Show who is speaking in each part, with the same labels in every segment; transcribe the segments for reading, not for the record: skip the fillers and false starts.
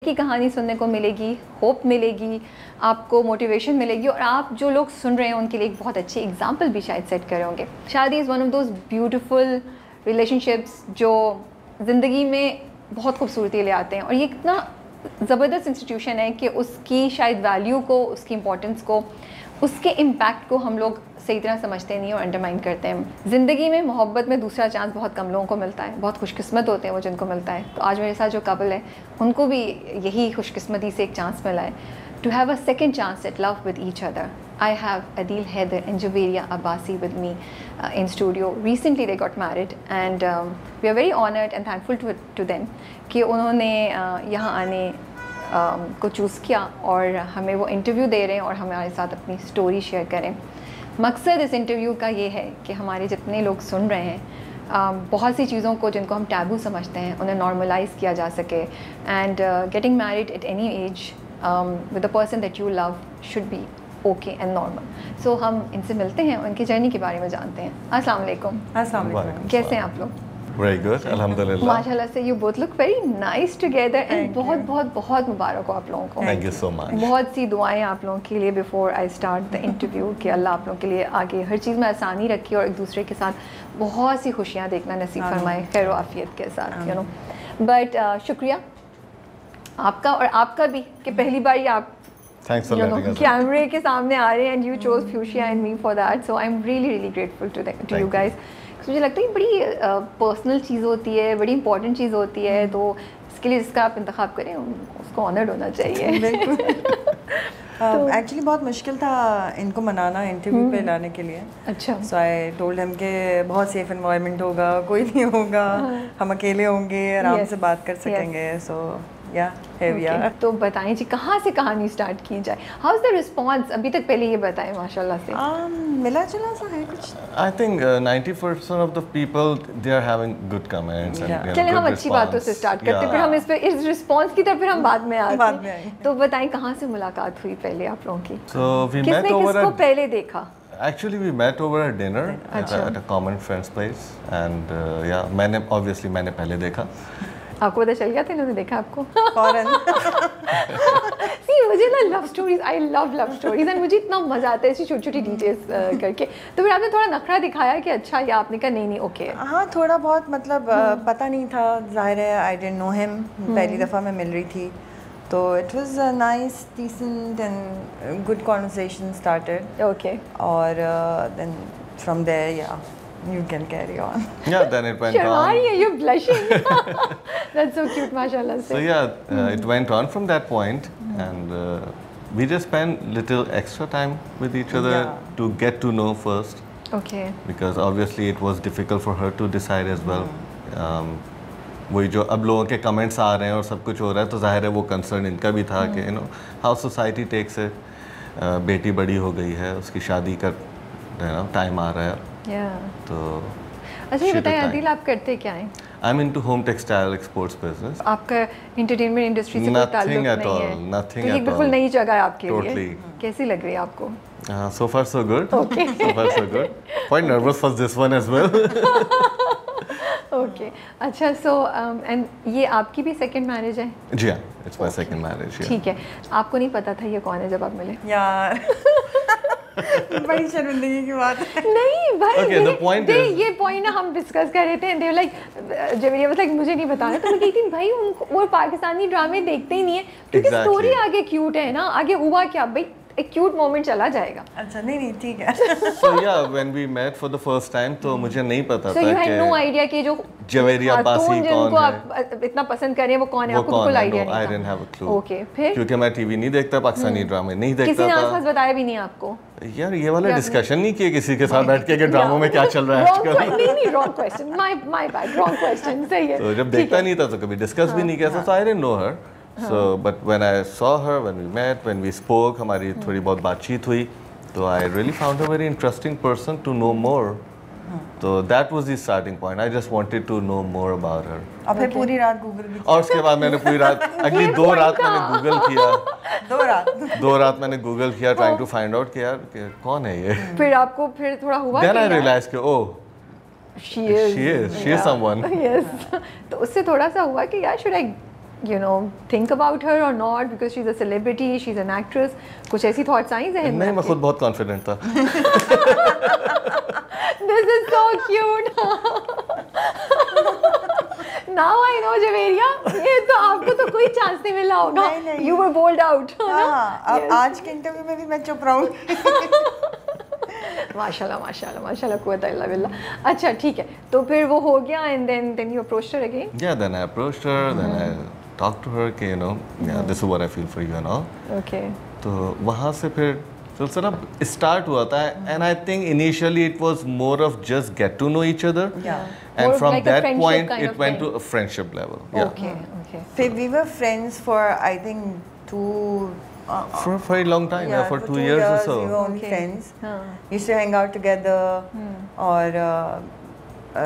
Speaker 1: की कहानी सुनने को मिलेगी, होप मिलेगी, आपको मोटिवेशन मिलेगी, और आप जो लोग सुन रहे हैं उनके लिए एक बहुत अच्छी एग्जाम्पल भी शायद सेट कर होंगे। शादी is one of those beautiful relationships जो ज़िंदगी में बहुत खूबसूरती ले आते हैं, और ये इतना ज़बरदस्त इंस्टीट्यूशन है कि उसकी शायद वैल्यू को, उसकी इम्पोर्टेंस को, उसके इम्पैक्ट को हम लोग सही तरह समझते नहीं और अंडरमाइन करते हैं। ज़िंदगी में मोहब्बत में दूसरा चांस बहुत कम लोगों को मिलता है, बहुत खुशकिस्मत होते हैं वो जिनको मिलता है। तो आज मेरे साथ जो कपल है उनको भी यही खुशकिस्मती से एक चांस मिला है, to have a second chance at love with each other. I have Adil Haider and Javeria Abbasi with me in studio. Recently they got married and we are very honored and thankful to them कि उन्होंने यहाँ आने को choose किया और हमें वो interview दे रहे हैं और हमारे साथ अपनी स्टोरी शेयर करें। मकसद इस इंटरव्यू का ये है कि हमारे जितने लोग सुन रहे हैं बहुत सी चीज़ों को जिनको हम टैबू समझते हैं उन्हें नॉर्मलाइज किया जा सके, and getting married at any age with the person that you love should be okay and normal. So हम इनसे मिलते हैं, उनकी जर्नी के बारे में जानते हैं। अस्सलाम वालेकुम।
Speaker 2: अस्सलाम वालेकुम।
Speaker 1: कैसे हैं आप लोग?
Speaker 3: वेरी गुड, अल्हम्दुलिल्लाह।
Speaker 1: माशाल्लाह से you both look very nice together, and बहुत बहुत बहुत मुबारक हो आप लोगों को।
Speaker 3: Thank you so much.
Speaker 1: बहुत सी दुआएं आप लोगों के लिए before I start the interview कि अल्लाह आप लोगों के लिए आगे हर चीज़ में आसानी रखी और एक दूसरे के साथ बहुत सी खुशियाँ देखना नसीब फरमाए, खैर व आफियत के साथ, यू नो। बट शुक्रिया आपका और आपका भी कि पहली बार ही आप कैमरे के सामने आ रहे हैं, and you chose fuchsia and me for that, so I am really really grateful to you guys. मुझे लगता है बड़ी पर्सनल चीज़ होती है, बड़ी इंपॉर्टेंट चीज़ होती है, तो इसके लिए जिसका आप इंतखाब करें उसको ऑनर्ड होना चाहिए।
Speaker 2: बिल्कुल। एक्चुअली बहुत मुश्किल था इनको मनाना इंटरव्यू पे लाने के लिए।
Speaker 1: अच्छा।
Speaker 2: सो आई टोल्ड हिम कि बहुत सेफ एनवायरनमेंट होगा, कोई नहीं होगा, हम अकेले होंगे, आराम से बात कर सकेंगे। सो
Speaker 1: तो बताएं जी कहाँ से कहानी स्टार्ट की जाए? हाउ इज द रिस्पांस अभी तक? पहले ये बताएं माशाल्लाह से।
Speaker 2: मिला जुला सा है कुछ।
Speaker 3: I think 90% of the people they are having good comments and
Speaker 1: चलें हम अच्छी बातों से स्टार्ट करते हैं, फिर हम इस रिस्पांस की तरफ फिर हम बाद में आते हैं। तो बताएं कहाँ से मुलाकात हुई पहले आप लोगों की?
Speaker 3: सो वी मेट
Speaker 1: किसने किसको पहले देखा?
Speaker 3: Actually, we met over a dinner at a common friend's place, and yeah, मैंने पहले देखा।
Speaker 1: आपको पता चल गया था इन्होंने देखा आपको?
Speaker 2: फौरन।
Speaker 1: See, मुझे ना love stories, I love love stories, and मुझे इतना मजा आता है ऐसी छोटी छोटी डिटेल्स करके। तो फिर आपने थोड़ा नखरा दिखाया कि अच्छा, या आपने कहा नहीं नहीं ओके?
Speaker 2: हाँ, थोड़ा बहुत मतलब पता नहीं था, जाहिर है आई डिडंट नो हिम, पहली दफ़ा मैं मिल रही थी, तो it was a nice decent and good conversation started.
Speaker 1: Okay.
Speaker 2: और then from there yeah you can carry on.
Speaker 3: Yeah, then it went on.
Speaker 1: You're blushing. That's so cute, mashallah.
Speaker 3: So yeah, it went on from that point, and we just spent little extra time with each other to get to know first.
Speaker 1: Okay.
Speaker 3: Because obviously it was difficult for her to decide as well. वही जो अब लोगों के comments आ रहे हैं और सब कुछ हो रहा है, तो जाहिर है वो कंसर्न इनका भी था कि हाउ सोसाइटी टेक्स इट, बेटी बड़ी हो गई है, उसकी शादी का टाइम आ रहा है। तो
Speaker 1: अच्छा ये बताएं आदिल, आप करते क्या हैं?
Speaker 3: I am into home textile exports business.
Speaker 1: आपका एंटरटेनमेंट इंडस्ट्री से कोई ताल्लुक नहीं है?
Speaker 3: Nothing
Speaker 1: at all. बिल्कुल नई जगह है आपके लिए।
Speaker 3: Totally.
Speaker 1: कैसी लग रही है आपको?
Speaker 3: So far so good.
Speaker 1: Okay.
Speaker 3: So far so good. Quite nervous for this one as well.
Speaker 1: Okay. अच्छा, so and ये आपकी भी सेकंड मैरिज है?
Speaker 3: जी हाँ, it's my second marriage.
Speaker 1: ठीक है। आपको नहीं पता था ये कौन है जब आप मिले?
Speaker 2: यार बड़ी शर्मिंदगी की बात है।
Speaker 1: नहीं भाई,
Speaker 3: okay, the point is,
Speaker 1: ये पॉइंट ना हम डिस्कस कर रहे थे, एंड दे वर लाइक जब ये मतलब मुझे नहीं बताना, तो मैं कहती थी भाई उनको वो पाकिस्तानी ड्रामे देखते ही नहीं है, क्योंकि स्टोरी आगे क्यूट है ना, आगे हुआ क्या भाई, एक क्यूट मोमेंट चला जाएगा।
Speaker 2: अच्छा नहीं ठीक है।
Speaker 3: So yeah, when we met for the first time, तो मुझे नहीं पता था
Speaker 1: कि you had no idea कि जो
Speaker 3: जवेरिया अब्बासी कौन है,
Speaker 1: जिनको आप इतना पसंद कर रहे हैं वो कौन है, आपको बिल्कुल आइडिया नहीं था?
Speaker 3: I didn't have a clue.
Speaker 1: Okay, फिर
Speaker 3: क्योंकि मैं टीवी नहीं देखता, पाकिस्तानी ड्रामे नहीं देखता था।
Speaker 1: किसी ने आसपास बताया भी नहीं आपको?
Speaker 3: यार ये वाला डिस्कशन नहीं किया किसी के साथ बैठ के कि ड्रामों में क्या चल रहा है आजकल?
Speaker 1: नहीं, wrong question, my bad, wrong question. सही है।
Speaker 3: तो जब देखता नहीं था तो कभी डिस्कस भी नहीं किया था, so I didn't know her. So but when I saw her, when we met, when we spoke, हमारी थोड़ी बहुत बातचीत हुई, तो I really found her very interesting person to know more. तो that was the starting point. I just wanted to know more about her.
Speaker 2: और फिर पूरी रात गूगल भी,
Speaker 3: और उसके बाद मैंने पूरी रात, अगली 2 रात मैंने गूगल किया।
Speaker 2: 2
Speaker 3: रात मैंने गूगल किया trying to find out कि यार कौन है ये।
Speaker 1: फिर आपको फिर थोड़ा हुआ?
Speaker 3: Then I realized कि oh, she is someone.
Speaker 1: Yes. तो उससे थोड़ा सा हुआ कि यार should I you know, think about her or not because she's a celebrity, she's an actress? कुछ ऐसी thoughts आई जहन में?
Speaker 3: नहीं, मैं खुद बहुत confident था.
Speaker 1: This is so cute. Now I know Javeria, ये तो आपको तो कोई चांस नहीं मिला होगा.
Speaker 2: नहीं.
Speaker 1: You were bowled out.
Speaker 2: हाँ, अब आज के इंटरव्यू में भी मैं चुप रहूँगी.
Speaker 1: माशाल्लाह माशाल्लाह माशाल्लाह कुव्वत इल्ला बिल्लाह. अच्छा ठीक है, तो फिर वो हो गया and then you approached her again?
Speaker 3: Yeah, then I approached her, then I talked to her कि you know, yeah, this is what I feel for you and all.
Speaker 1: Okay.
Speaker 3: तो वहाँ से फिर सिलसिला स्टार्ट हुआ था and I think initially it was more of just get to know each other.
Speaker 2: Yeah.
Speaker 3: And
Speaker 1: More
Speaker 3: from
Speaker 1: like a
Speaker 3: that
Speaker 1: friendship
Speaker 3: point
Speaker 1: kind
Speaker 3: it
Speaker 1: of
Speaker 3: went
Speaker 1: thing.
Speaker 3: to a friendship level. Yeah.
Speaker 1: Okay, okay.
Speaker 2: फिर we were friends for I think
Speaker 3: For a very long time, yeah, for 2 years or so.
Speaker 2: we were only
Speaker 1: Okay.
Speaker 2: friends.
Speaker 1: हाँ.
Speaker 2: Used to hang out together और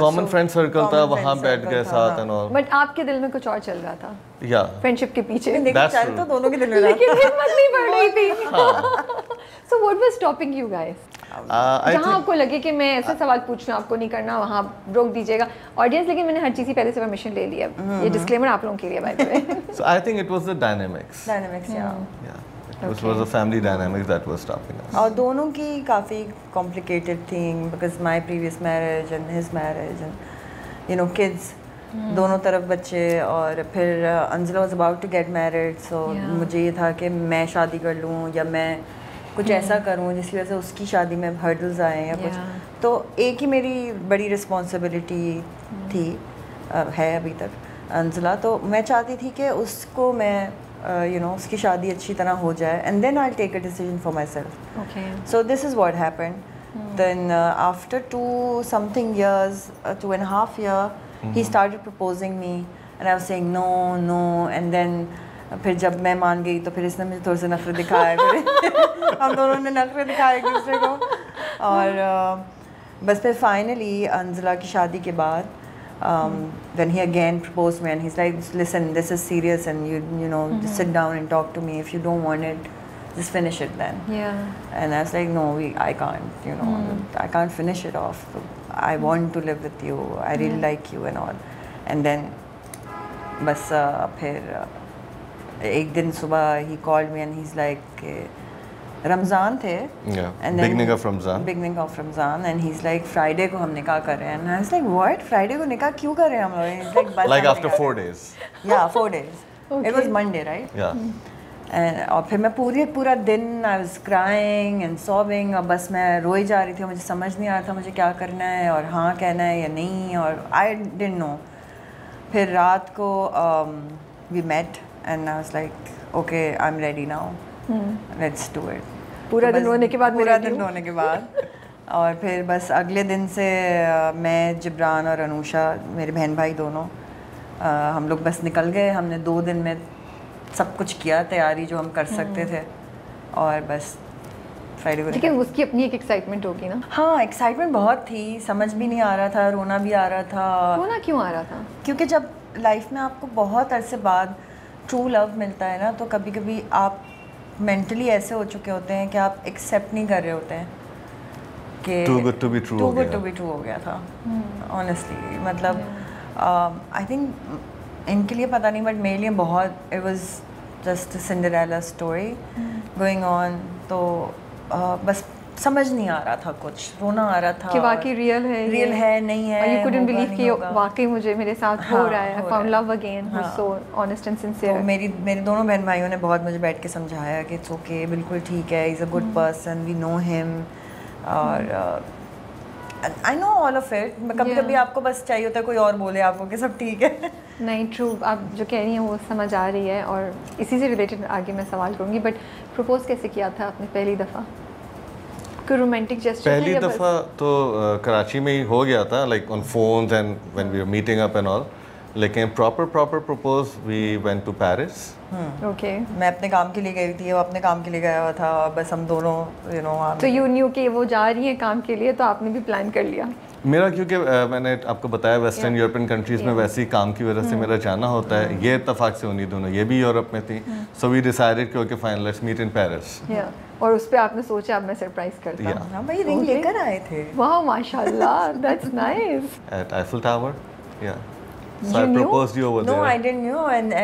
Speaker 3: Common friend circle था,
Speaker 2: common
Speaker 3: वहाँ
Speaker 2: friend
Speaker 3: बैठ
Speaker 2: circle
Speaker 3: गए
Speaker 2: था,
Speaker 3: साथ
Speaker 2: हाँ.
Speaker 3: and all.
Speaker 1: But आपके दिल में कुछ और चल रहा था
Speaker 3: Yeah.
Speaker 1: फ्रेंडशिप के पीछे.
Speaker 2: लेकिन
Speaker 3: That's
Speaker 2: चल
Speaker 3: true.
Speaker 2: तो दोनों के दिल में रहा.
Speaker 1: लेकिन हिम्मत नहीं पड़ रही थी. So what was stopping you guys?
Speaker 3: I
Speaker 1: जहाँ
Speaker 3: think
Speaker 1: आपको लगे कि मैं ऐसे सवाल पूछ रहा हूँ आपको नहीं करना, वहाँ रोक दीजिएगा ऑडियंस. लेकिन मैंने हर चीज़ की पहले से परमिशन ले लिया. ये डिस्क्लेमर आप लोगों के लिए by the way.
Speaker 3: so. I think it was the dynamics.
Speaker 2: Dynamics, yeah.
Speaker 3: Yeah. It was a family dynamics that was stopping us.
Speaker 2: और दोनों की काफ़ी complicated thing because my previous marriage and his marriage and you know kids. दोनों तरफ बच्चे और फिर अंजला was about to get married so मुझे ये था कि मैं शादी कर लूँ या मैं कुछ ऐसा करूँ जिसकी वजह से उसकी शादी में hurdles आए या कुछ. तो एक ही मेरी बड़ी responsibility थी है अभी तक अंजला. तो मैं चाहती थी कि उसको मैं you know उसकी शादी अच्छी तरह हो जाए and then I'll take a decision for myself.
Speaker 1: Okay.
Speaker 2: So this is what happened. Then after 2 years, 2.5 years, he started proposing me and I was saying no and then फिर जब मैं मान गई तो फिर इसने मुझे थोड़ा सा नफरत दिखाया. फिर हम दोनों ने नफरत दिखाया एक दूसरे को और बस फिर finally अंजला की शादी के बाद then he again proposed me and he's like listen this is serious and you know just sit down and talk to me. If you don't want it just finish it then.
Speaker 1: Yeah.
Speaker 2: And I was like no I can't you know I can't finish it off. I want to live with you. I really like you and all. And then बस फिर एक दिन सुबह he called me and he's like Ramzan थे.
Speaker 3: Yeah.
Speaker 2: And then
Speaker 3: Beginning of Ramzan.
Speaker 2: Beginning of Ramzan and he's like Friday को हम निकाह कर रहे हैं. And I was like what Friday को निकाह क्यों कर रहे हैं हम लोग? He's like बस
Speaker 3: Like
Speaker 2: हम
Speaker 3: after
Speaker 2: निकाह
Speaker 3: 4
Speaker 2: कर रहे हैं.
Speaker 3: days.
Speaker 2: Yeah 4 days.
Speaker 1: Okay.
Speaker 2: It was Monday right?
Speaker 3: Yeah.
Speaker 2: And और फिर मैं पूरा दिन I was crying and sobbing और बस मैं रोई जा रही थी. मुझे समझ नहीं आ रहा था मुझे क्या करना है और हाँ कहना है या नहीं और I didn't know. फिर रात को we met and I was like okay I'm ready now. Let's do it.
Speaker 1: पूरा दिन रोने के बाद
Speaker 2: पूरा दिन रोने के बाद और फिर बस अगले दिन से मैं जिब्रान और अनुषा मेरे बहन भाई दोनों हम लोग बस निकल गए. हमने 2 दिन में सब कुछ किया तैयारी जो हम कर सकते थे और बस फ्राइडे को.
Speaker 1: लेकिन उसकी अपनी एक एक्साइटमेंट होगी ना.
Speaker 2: हाँ एक्साइटमेंट बहुत थी. समझ भी नहीं आ रहा था रोना भी आ रहा था.
Speaker 1: रोना क्यों आ रहा था?
Speaker 2: क्योंकि जब लाइफ में आपको बहुत अरसे बाद ट्रू लव मिलता है ना तो कभी कभी आप मेंटली ऐसे हो चुके होते हैं कि आप एक्सेप्ट नहीं कर रहे होते हैं कि
Speaker 3: Too good to be true
Speaker 2: too
Speaker 3: हो
Speaker 2: good
Speaker 3: गया.
Speaker 2: to be true हो गया था ऑनेस्टली. मतलब आई थिंक इनके लिए पता नहीं बट मेरे लिए बहुत it was just Cinderella story going on. तो बस समझ नहीं आ रहा था कुछ. रोना आ रहा था
Speaker 1: कि वाकई रियल है
Speaker 2: नहीं है.
Speaker 1: और you couldn't
Speaker 2: होगा,
Speaker 1: believe
Speaker 2: नहीं
Speaker 1: कि
Speaker 2: होगा.
Speaker 1: वाकई मुझे मेरे साथ हो
Speaker 2: हाँ,
Speaker 1: रहा है. I
Speaker 2: हो
Speaker 1: found
Speaker 2: रहा है.
Speaker 1: love again. Who's
Speaker 2: हाँ.
Speaker 1: so honest and
Speaker 2: तो
Speaker 1: sincere.
Speaker 2: मेरे दोनों बहन भाइयों ने बहुत मुझे बैठ के समझाया कि इट्स ओके बिल्कुल ठीक है. Is a good person we know him और I know all of it. कभी कभी आपको बस चाहिए होता है कोई और बोले आपको कि सब ठीक है.
Speaker 1: नहीं ट्रू आप जो कह रही हैं वो समझ आ रही है और इसी से रिलेटेड आगे मैं सवाल करूँगी. बट प्रपोज कैसे किया था आपने पहली दफ़ा? कोई रोमांटिक जेस्चर?
Speaker 3: पहली दफ़ा तो कराची में ही हो गया था like on phones and when we were meeting up and all. लेकिन proper propose we went to Paris.
Speaker 1: Okay.
Speaker 2: मैं अपने काम के लिए गई थी वो अपने काम के लिए गया हुआ था और बस हम दोनों यू नो.
Speaker 1: तो यू न्यू कि वो जा रही है काम के लिए तो आपने भी प्लान कर लिया?
Speaker 3: मेरा क्योंकि मैंने आपको बताया वेस्टर्न यूरोपियन कंट्रीज में वैसे ही काम की वजह से मेरा जाना होता है. ये इत्तेफाक से उन्हीं दोनों ये भी यूरोप में थी. सो वी डिसाइडेड कि okay fine let's meet in Paris.
Speaker 1: और उस पे आपने सोचा अब मैं सरप्राइज करता हूँ.
Speaker 2: हाँ भाई रिंग लेकर आए थे.
Speaker 1: वाह माशाल्लाह that's nice.
Speaker 3: At Eiffel Tower. Yeah. So I proposed you over there.
Speaker 2: No, I didn't know and